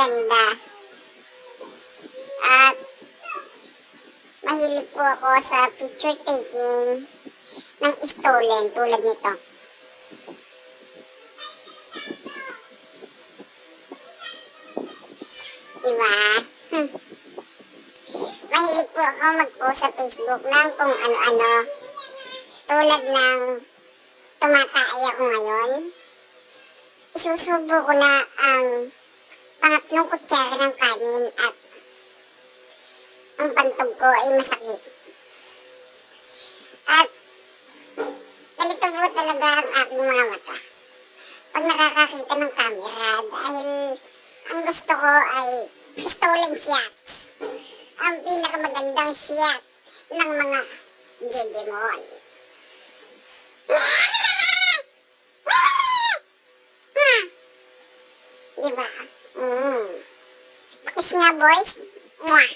maganda. At mahilig po ako sa picture taking ng stolen tulad nito. Diba? Mahilig po ako mag-post sa Facebook ng kung ano-ano. Tulad ng tumatay ako ngayon. Isusubo ko na ang pangatlong kutsara ng kanin at ang pantog ko ay masakit. At ganito po talaga ang aking mga mata pag nakakakita ng camera dahil ang gusto ko ay stolen shots. Ang pinakamagandang shot ng mga Digimon. Diba? Kiss nga boys. Mwah.